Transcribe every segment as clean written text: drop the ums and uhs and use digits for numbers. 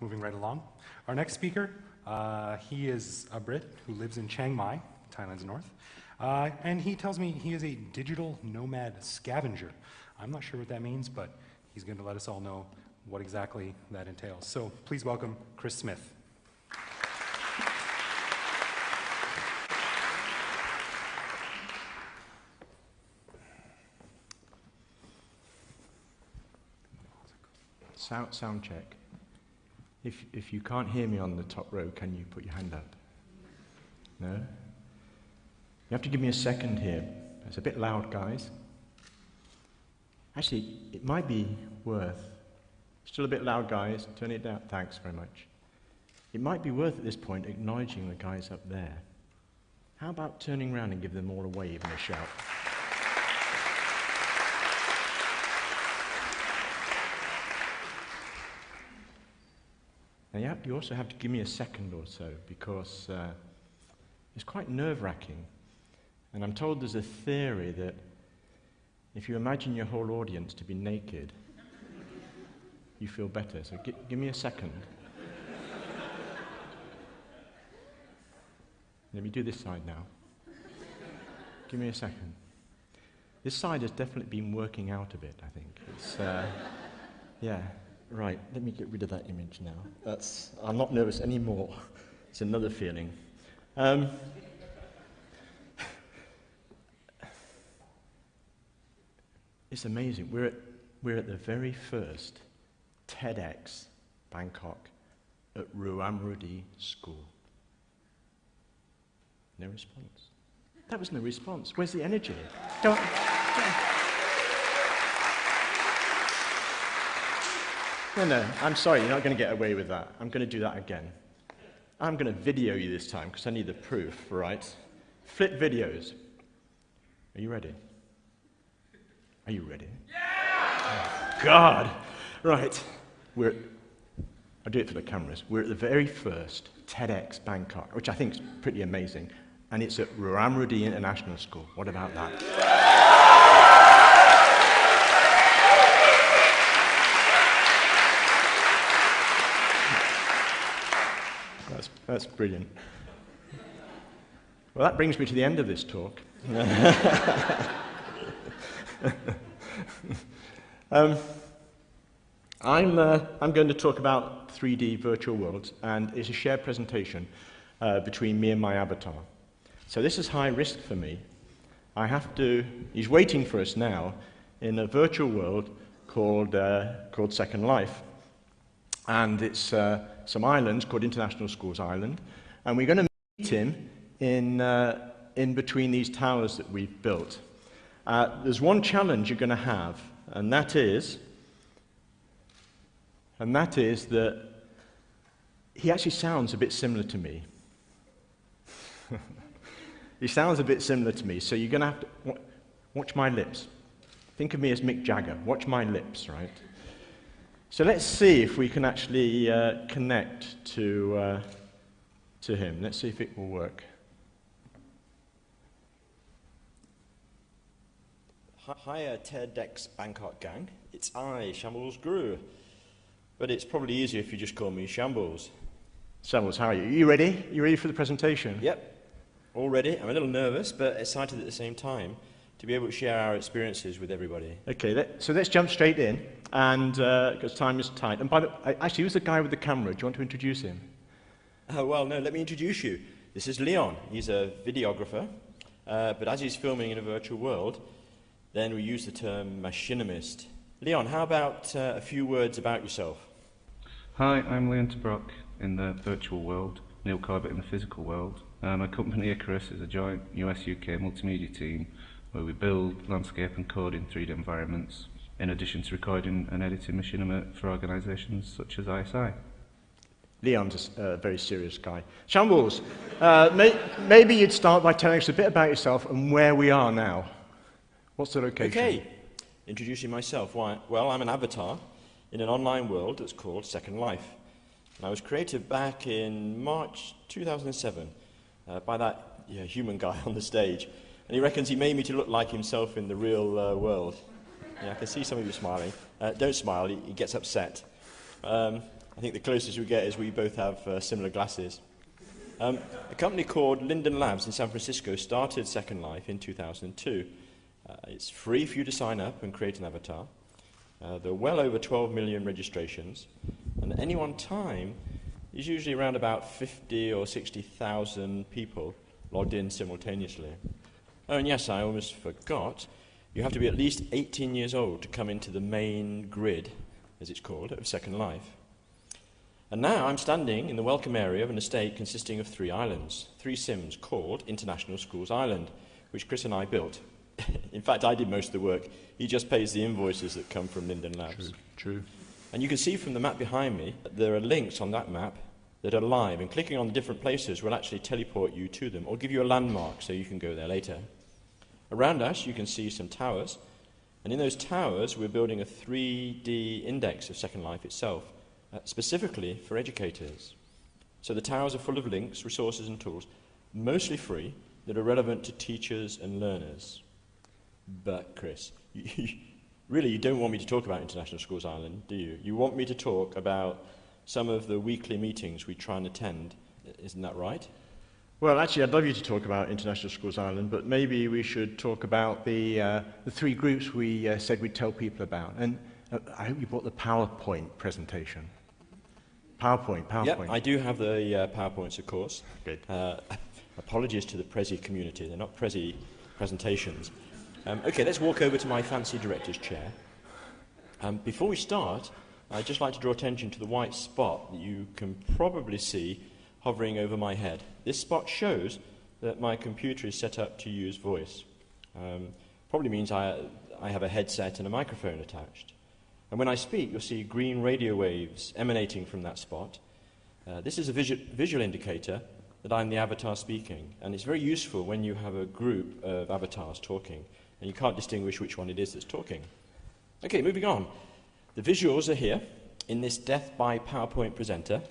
Moving right along. Our next speaker, he is a Brit who lives in Chiang Mai, Thailand's north, and he tells me he is a digital nomad scavenger. I'm not sure what that means, but he's going to let us all know what exactly that entails. So please welcome Chris Smith. Sound check. If you can't hear me on the top row, can you put your hand up? No? You have to give me a second here. It's a bit loud, guys. Actually, it might be worth... Still a bit loud, guys. Turn it down. Thanks very much. It might be worth, at this point, acknowledging the guys up there. How about turning around and give them all a wave and a shout? Now, you also have to give me a second or so, because it's quite nerve-wracking. And I'm told there's a theory that if you imagine your whole audience to be naked, you feel better. So give me a second. Let me do this side now. Give me a second. This side has definitely been working out a bit, I think. It's, yeah. Right, let me get rid of that image now. I'm not nervous anymore. It's another feeling. It's amazing. We're at the very first TEDx Bangkok at Ruamrudi School. No response. That was no response. Where's the energy? Don't. No, I'm sorry, you're not going to get away with that. I'm going to do that again. I'm going to video you this time, because I need the proof, right? Flip videos. Are you ready? Are you ready? Yeah! Oh, God! Right. I'll do it for the cameras. We're at the very first TEDx Bangkok, which I think is pretty amazing, and it's at Ruamrudi International School. What about that? That's brilliant. Well, that brings me to the end of this talk. I'm going to talk about 3D virtual worlds, and it's a shared presentation between me and my avatar. So this is high risk for me. He's waiting for us now in a virtual world called Second Life. And it's some islands called International Schools Island, and we're going to meet him in between these towers that we've built. There's one challenge you're going to have, and that is that he actually sounds a bit similar to me. He sounds a bit similar to me, so you're going to have to watch my lips. Think of me as Mick Jagger. Watch my lips, right? So let's see if we can actually connect to him. Let's see if it will work. Hi, TEDx Bangkok gang. It's I, Shamblesguru. But it's probably easier if you just call me Shambles. Shambles, how are you? Are you ready? You ready for the presentation? Yep, all ready. I'm a little nervous, but excited at the same time to be able to share our experiences with everybody. Okay, so let's jump straight in, and because time is tight. And by the actually, who's the guy with the camera? Do you want to introduce him? Well, no, let me introduce you. This is Leon. He's a videographer, but as he's filming in a virtual world, then we use the term machinimist. Leon, how about a few words about yourself? Hi, I'm Leon Tobruk in the virtual world, Neil Corbett in the physical world. My company Icarus is a joint US-UK multimedia team where we build, landscape and code in 3D environments, in addition to recording and editing machinima for organisations such as ISI. Leon's a very serious guy. Shambles, maybe you'd start by telling us a bit about yourself and where we are now. What's the location? Okay, introducing myself. Well, I'm an avatar in an online world that's called Second Life. And I was created back in March 2007 by that human guy on the stage. And he reckons he made me to look like himself in the real world. Yeah, I can see some of you smiling. Don't smile, he gets upset. And I think the closest we get is we both have similar glasses. A company called Linden Labs in San Francisco started Second Life in 2002. It's free for you to sign up and create an avatar. There are well over 12 million registrations, and at any one time, there's usually around about 50 or 60,000 people logged in simultaneously. Oh, and yes, I almost forgot, you have to be at least 18 years old to come into the main grid, as it's called, of Second Life. And now I'm standing in the welcome area of an estate consisting of 3 islands, 3 sims called International Schools Island, which Chris and I built. In fact, I did most of the work. He just pays the invoices that come from Linden Labs. True. And you can see from the map behind me, there are links on that map that are live, and clicking on the different places will actually teleport you to them, or give you a landmark so you can go there later. Around us, you can see some towers, and in those towers, we're building a 3D index of Second Life itself, specifically for educators. So the towers are full of links, resources and tools, mostly free, that are relevant to teachers and learners. But Chris, really you don't want me to talk about International Schools Island, do you? You want me to talk about some of the weekly meetings we try and attend, isn't that right? Well, actually, I'd love you to talk about International Schools Island, but maybe we should talk about the 3 groups we said we'd tell people about. And I hope you brought the PowerPoint presentation. PowerPoint. Yep, I do have the PowerPoints, of course. Good. Apologies to the Prezi community, they're not Prezi presentations. Okay, let's walk over to my fancy director's chair. Before we start, I'd just like to draw attention to the white spot that you can probably see hovering over my head. This spot shows that my computer is set up to use voice. Probably means I have a headset and a microphone attached. And when I speak, you'll see green radio waves emanating from that spot. This is a visual indicator that I'm the avatar speaking, and it's very useful when you have a group of avatars talking, and you can't distinguish which one it is that's talking. Okay, moving on. The visuals are here in this Death by PowerPoint presenter.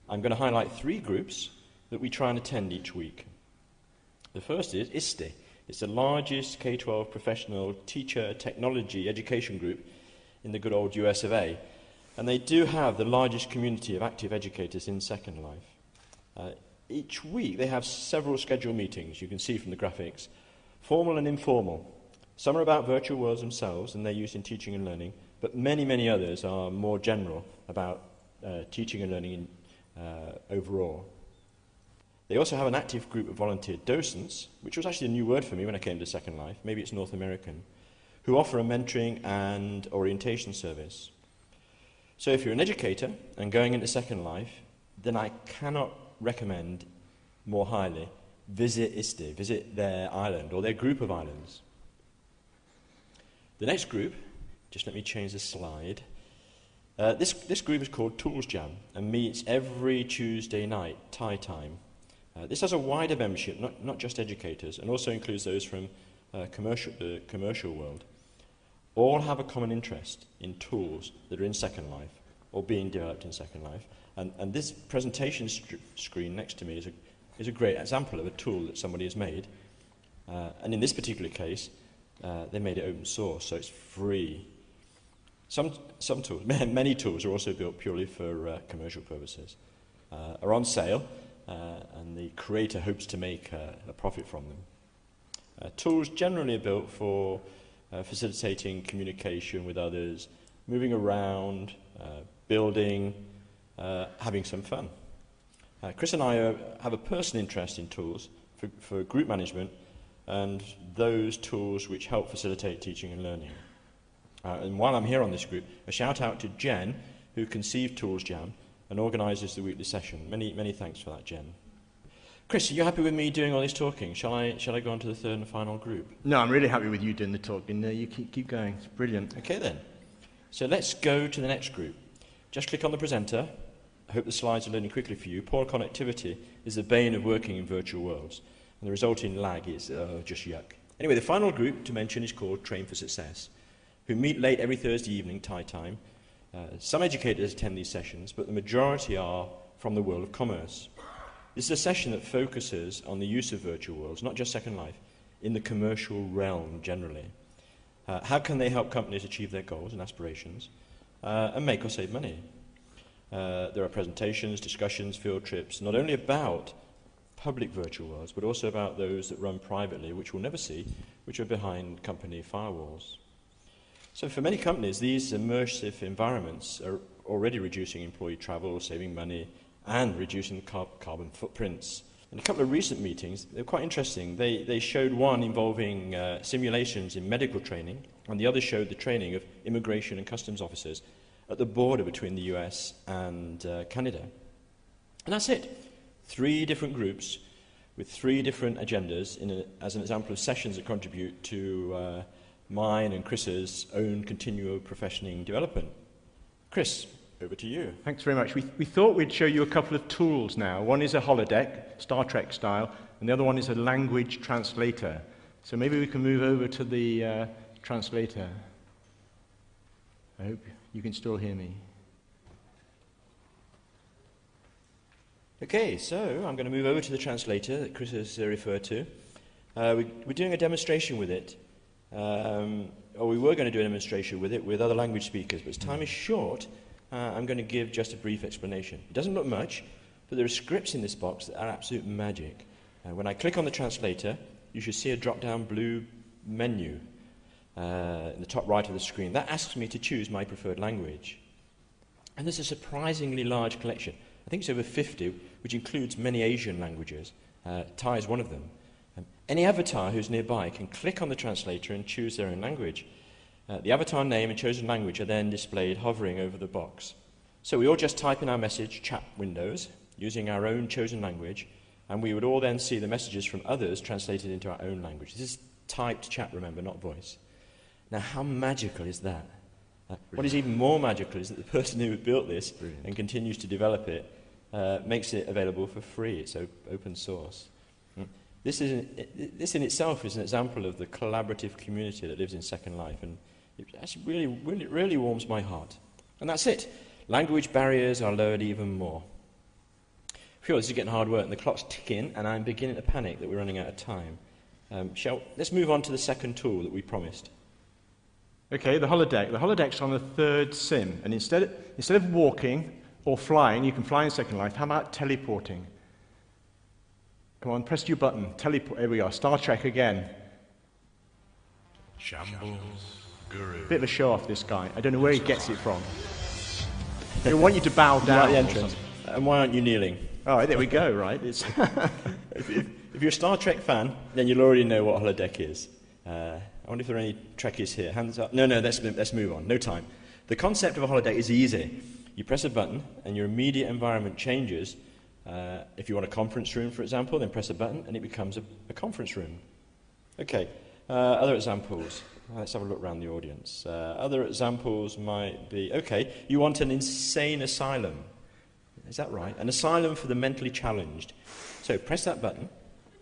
I'm going to highlight 3 groups that we try and attend each week. The first is ISTE. It's the largest K-12 professional teacher technology education group in the good old US of A. And they do have the largest community of active educators in Second Life. Each week they have several scheduled meetings, you can see from the graphics, formal and informal. Some are about virtual worlds themselves and their use in teaching and learning, but many, many others are more general about teaching and learning overall. They also have an active group of volunteer docents, which was actually a new word for me when I came to Second Life, maybe it's North American, who offer a mentoring and orientation service. So if you're an educator and going into Second Life, then I cannot recommend more highly visit ISTE, visit their island or their group of islands. The next group, just let me change the slide. This group is called Tools Jam and meets every Tuesday night, Thai time. This has a wider membership, not just educators, and also includes those from the commercial world. All have a common interest in tools that are in Second Life or being developed in Second Life. And this presentation screen next to me is a great example of a tool that somebody has made. And in this particular case, they made it open source, so it's free. Some tools, many tools are also built purely for commercial purposes, are on sale, and the creator hopes to make a profit from them. Tools generally are built for facilitating communication with others, moving around, building, having some fun. Chris and I have a personal interest in tools for group management and those tools which help facilitate teaching and learning. And while I'm here on this group, a shout out to Jen, who conceived Tools Jam and organises the weekly session. Many thanks for that, Jen. Chris, are you happy with me doing all this talking? Shall I go on to the third and final group? No, I'm really happy with you doing the talking. You keep going. It's brilliant. Okay then. So let's go to the next group. Just click on the presenter. I hope the slides are loading quickly for you. Poor connectivity is the bane of working in virtual worlds, and the resulting lag is just yuck. Anyway, the final group to mention is called Train for Success, who meet late every Thursday evening, Thai time. Some educators attend these sessions, but the majority are from the world of commerce. This is a session that focuses on the use of virtual worlds, not just Second Life, in the commercial realm generally. How can they help companies achieve their goals and aspirations and make or save money? There are presentations, discussions, field trips, not only about public virtual worlds, but also about those that run privately, which we'll never see, which are behind company firewalls. So for many companies, these immersive environments are already reducing employee travel, saving money, and reducing carbon footprints. In a couple of recent meetings, they were quite interesting. They showed one involving simulations in medical training, and the other showed the training of immigration and customs officers at the border between the US and Canada. And that's it. 3 different groups with 3 different agendas as an example of sessions that contribute to mine and Chris's own continual professioning development. Chris, over to you. Thanks very much. We thought we'd show you a couple of tools now. One is a holodeck, Star Trek style, and the other one is a language translator. So maybe we can move over to the translator. I hope you can still hear me. Okay, so I'm going to move over to the translator that Chris has referred to. We're doing a demonstration with it. Or we were going to do a demonstration with it with other language speakers, but as time is short, I'm going to give just a brief explanation. It doesn't look much, but there are scripts in this box that are absolute magic. When I click on the translator, you should see a drop-down blue menu in the top right of the screen. That asks me to choose my preferred language. And there's a surprisingly large collection. I think it's over 50, which includes many Asian languages. Thai is one of them. Any avatar who's nearby can click on the translator and choose their own language. The avatar name and chosen language are then displayed hovering over the box. So we all just type in our message chat windows using our own chosen language, and we would all then see the messages from others translated into our own language. This is typed chat, remember, not voice. Now, how magical is that? What is even more magical is that the person who built this and continues to develop it makes it available for free. It's open source. This in itself is an example of the collaborative community that lives in Second Life, and it actually really warms my heart. And that's it. Language barriers are lowered even more. Phew, this is getting hard work, and the clock's ticking, and I'm beginning to panic that we're running out of time. Let's move on to the second tool that we promised. Okay, the holodeck. The holodeck's on the 3rd sim, and instead of walking or flying, you can fly in Second Life. How about teleporting? Come on, press your button. Teleport. Here we are. Star Trek again. Shamblesguru. Bit of a show off, this guy. I don't know where he gets it from. They want you to bow down. Right at the entrance. And why aren't you kneeling? All right, there we go. Right. It's If you're a Star Trek fan, then you'll already know what a holodeck is. I wonder if there are any Trekkies here. Hands up. No, let's move on. No time. The concept of a holodeck is easy. You press a button, and your immediate environment changes. If you want a conference room, for example, then press a button, and it becomes a conference room. Okay, other examples. Let's have a look around the audience. Other examples might be, okay, you want an insane asylum. Is that right? An asylum for the mentally challenged. So press that button,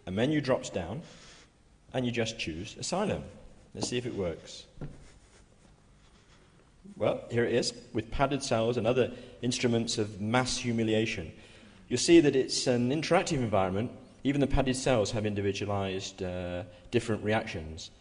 a menu drops down, and you just choose asylum. Let's see if it works. Well, here it is, with padded cells and other instruments of mass humiliation. You'll see that it's an interactive environment. Even the padded cells have individualized different reactions.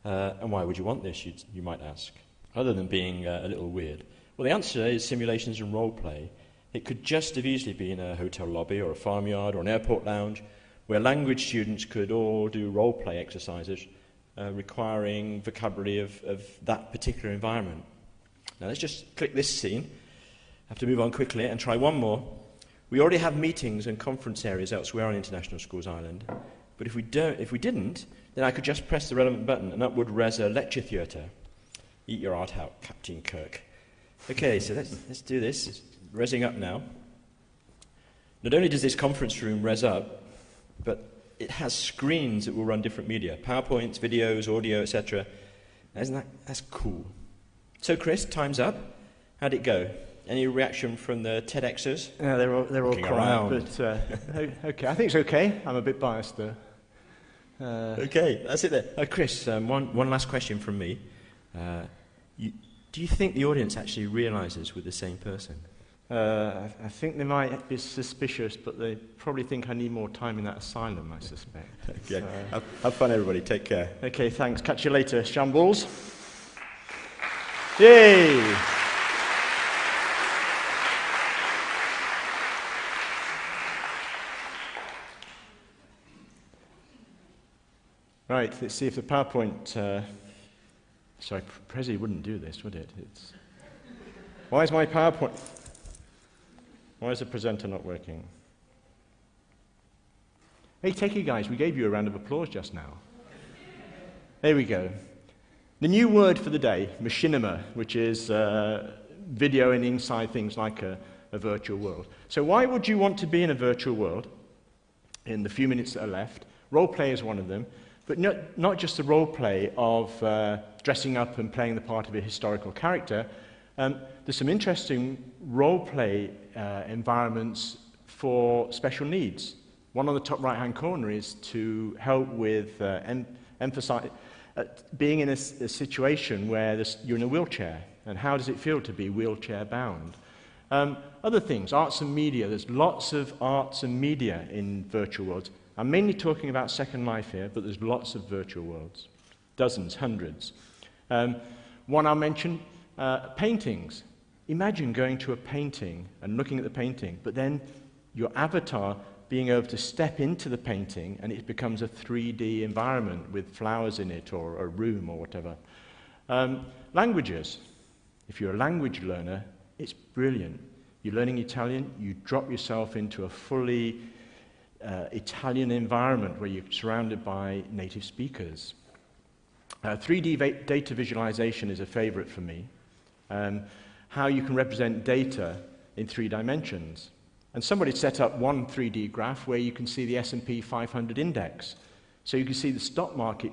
And why would you want this, you might ask, other than being a little weird? Well, the answer is simulations and role play. It could just as easily be in a hotel lobby or a farmyard or an airport lounge where language students could all do role play exercises requiring vocabulary of that particular environment. Now let's just click this scene. I have to move on quickly and try one more. We already have meetings and conference areas elsewhere on International Schools Island, but if we didn't, then I could just press the relevant button and up would res a lecture theatre. Eat your heart out, Captain Kirk. Okay, so let's do this. It's resing up now. Not only does this conference room res up, but it has screens that will run different media, PowerPoints, videos, audio, etc. That's cool. So, Chris, time's up. How'd it go? Any reaction from the TEDxers? Yeah, they're all Looking quiet, around. but okay. I think it's okay. I'm a bit biased though. Okay, that's it there. Chris, one last question from me. Do you think the audience actually realises we're the same person? I think they might be suspicious, but they probably think I need more time in that asylum, I suspect. Okay. Have fun, everybody. Take care. Okay, thanks. Catch you later, Shambles. Yay! Right, let's see if the PowerPoint... sorry, Prezi wouldn't do this, would it? Why is my PowerPoint... Why is the presenter not working? Hey, take it, guys. We gave you a round of applause just now. There we go. The new word for the day, machinima, which is videoing inside things like a virtual world. So why would you want to be in a virtual world in the few minutes that are left? Role play is one of them, but not just the role play of dressing up and playing the part of a historical character. There's some interesting role play environments for special needs. One on the top right-hand corner is to help with emphasize being in a situation where you're in a wheelchair, and how does it feel to be wheelchair-bound? Other things, arts and media. There's lots of arts and media in virtual worlds. I'm mainly talking about Second Life here, but there's lots of virtual worlds. Dozens, hundreds. One I'll mention, paintings. Imagine going to a painting and looking at the painting, but then your avatar being able to step into the painting and it becomes a 3D environment with flowers in it or a room or whatever. Languages. If you're a language learner, it's brilliant. You're learning Italian, you drop yourself into a fully Italian environment where you're surrounded by native speakers. 3D data visualization is a favorite for me. How you can represent data in 3 dimensions. And somebody set up one 3D graph where you can see the S&P 500 index. So you can see the stock market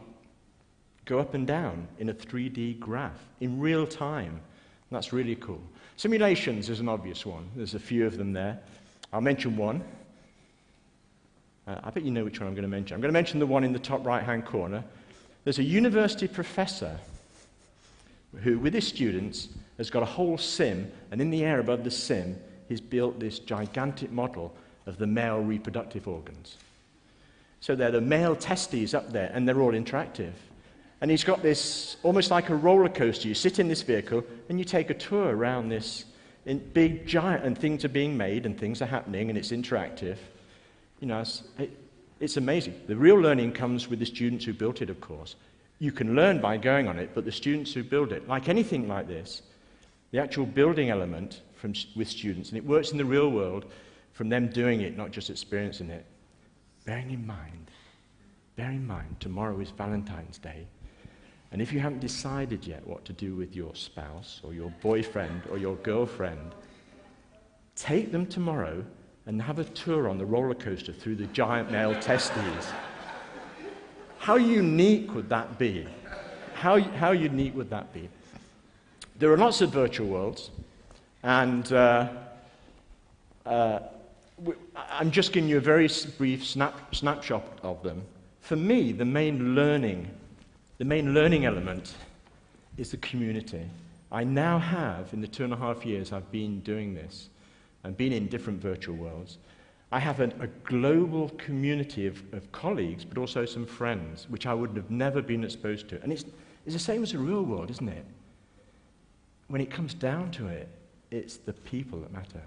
go up and down in a 3D graph in real time. And that's really cool. Simulations is an obvious one. There's a few of them there. I'll mention one. I bet you know which one I'm going to mention. I'm going to mention the one in the top right-hand corner. There's a university professor who, with his students, has got a whole sim, and in the air above the sim, he's built this gigantic model of the male reproductive organs. So they're the male testes up there, and they're all interactive. And he's got this, almost like a roller coaster. You sit in this vehicle, and you take a tour around this big, giant, and things are being made, and things are happening, and it's interactive. You know, it's amazing. The real learning comes with the students who built it, of course. You can learn by going on it, but the students who build it, like anything like this, the actual building element with students, and it works in the real world from them doing it, not just experiencing it. Bear in mind, tomorrow is Valentine's Day, and if you haven't decided yet what to do with your spouse or your boyfriend or your girlfriend, take them tomorrow and have a tour on the roller coaster through the giant male testes. How unique would that be? How unique would that be? There are lots of virtual worlds, and I'm just giving you a very brief snapshot of them. For me, the main learning element is the community. I now have, in the 2.5 years I've been doing this, and been in different virtual worlds, I have a global community of colleagues, but also some friends, which I would have never been exposed to. And it's the same as the real world, isn't it? When it comes down to it, it's the people that matter,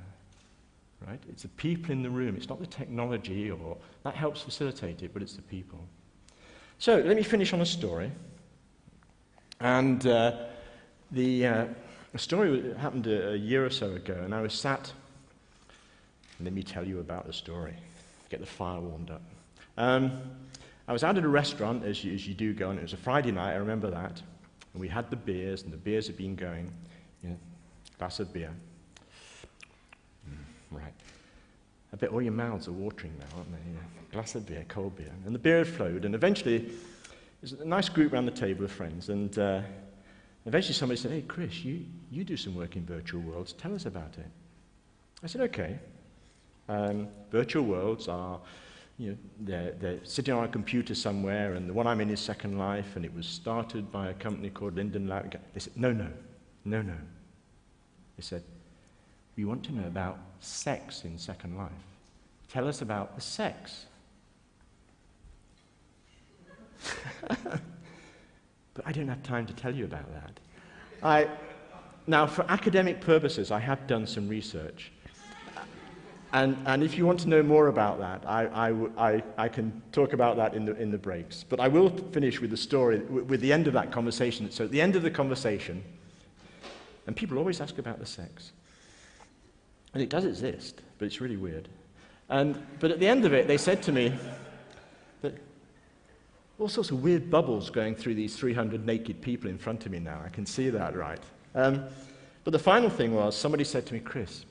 right? It's the people in the room. It's not the technology, or that helps facilitate it, but it's the people. So let me finish on a story. And the story happened a year or so ago, and I was sat. Let me tell you about the story. Get the fire warmed up. I was out at a restaurant, as you do go, and it was a Friday night, I remember that. And we had the beers, and the beers had been going. You know, glass of beer. Right. I bet all your mouths are watering now, aren't they? Yeah. Glass of beer, cold beer. And the beer had flowed, and eventually, there's a nice group around the table of friends, and eventually somebody said, "Hey, Chris, you do some work in virtual worlds. Tell us about it." I said, "Okay." Virtual worlds are, you know, they're sitting on a computer somewhere, and the one I'm in is Second Life, and it was started by a company called Linden Lab. They said, no. They said, "We want to know about sex in Second Life. Tell us about the sex." But I don't have time to tell you about that. Now, for academic purposes, I have done some research. And if you want to know more about that, I can talk about that in the breaks. But I will finish with the story, with the end of that conversation. So at the end of the conversation, and people always ask about the sex. And it does exist, but it's really weird. But at the end of it, they said to me that all sorts of weird bubbles going through these 300 naked people in front of me now. I can see that, right? But the final thing was, somebody said to me, Chris,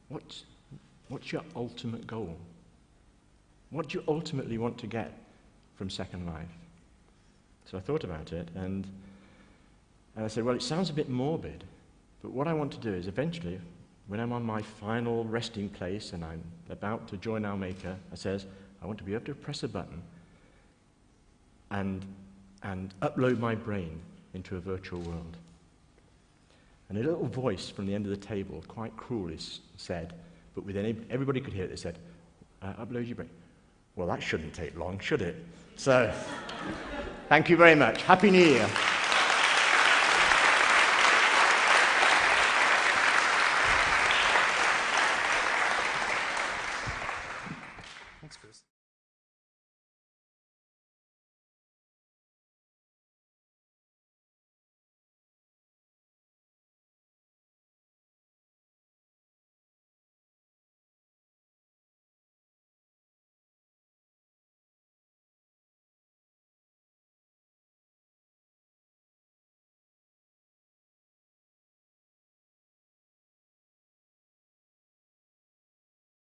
what's your ultimate goal? What do you ultimately want to get from Second Life? So I thought about it, and I said, well, it sounds a bit morbid, but what I want to do is eventually, when I'm on my final resting place and I'm about to join our Maker, I says, I want to be able to press a button and upload my brain into a virtual world. And a little voice from the end of the table, quite cruelly said, but everybody could hear it, they said, upload your brain. Well, that shouldn't take long, should it? So, thank you very much. Happy New Year.